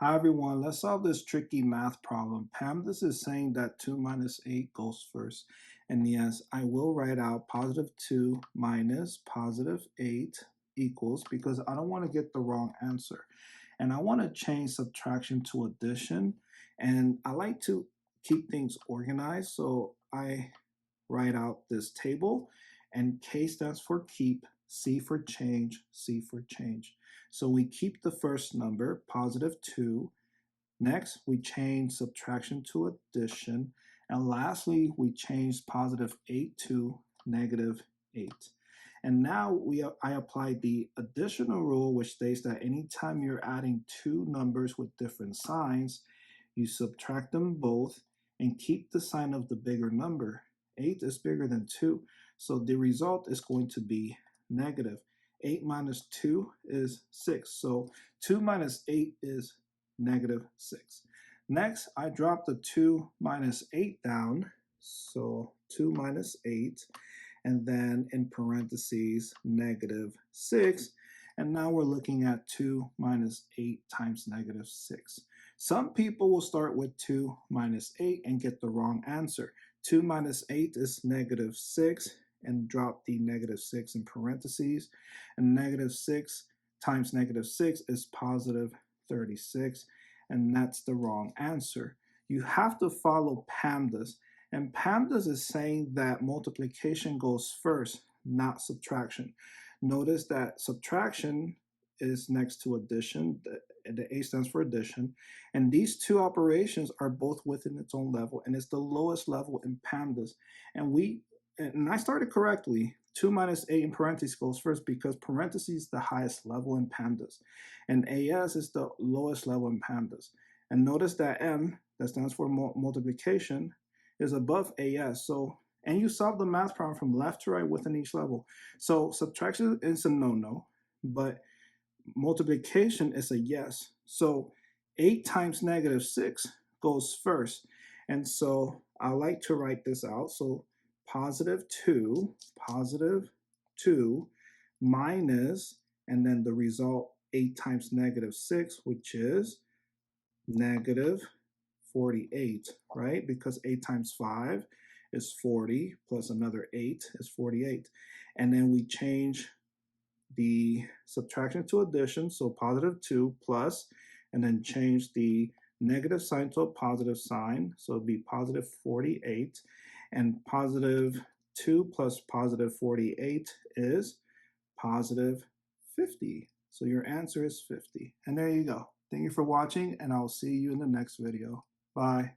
Hi everyone, let's solve this tricky math problem. Pam, this is saying that 2 minus 8 goes first. And yes, I will write out positive 2 minus positive 8 equals, because I don't want to get the wrong answer. And I want to change subtraction to addition. And I like to keep things organized, so I write out this table, and K stands for keep, C for change, C for change. So we keep the first number, positive 2. Next, we change subtraction to addition. And lastly, we change positive 8 to negative 8. And now I apply the additional rule, which states that anytime you're adding two numbers with different signs, you subtract them both and keep the sign of the bigger number. 8 is bigger than 2, so the result is going to be negative. 8 minus 2 is 6, so 2 minus 8 is negative 6. Next, I drop the 2 minus 8 down, so 2 minus 8, and then in parentheses, negative 6. And now we're looking at 2 minus 8 times negative 6. Some people will start with 2 minus 8 and get the wrong answer. 2 minus 8 is negative 6, and drop the negative 6 in parentheses. And negative 6 times negative 6 is positive 36, and that's the wrong answer. You have to follow PAMDAS, and PAMDAS is saying that multiplication goes first, not subtraction. Notice that subtraction is next to addition. The A stands for addition. And these two operations are both within its own level, and it's the lowest level in PAMDAS. And I started correctly. 2 minus 8 in parentheses goes first because parentheses is the highest level in PAMDAS. And AS is the lowest level in PAMDAS. And notice that M, that stands for multiplication, is above AS. So, and you solve the math problem from left to right within each level. So subtraction is a no-no, but multiplication is a yes. So 8 times negative 6 goes first. And so I like to write this out. So positive 2 minus, and then the result 8 times negative 6, which is negative 48, right? Because 8 times 5 is 40, plus another 8 is 48. And then we change the subtraction to addition, so positive 2 plus, and then change the negative sign to a positive sign, so it'd be positive 48, and positive 2 plus positive 48 is positive 50. So your answer is 50. And there you go. Thank you for watching, and I'll see you in the next video. Bye.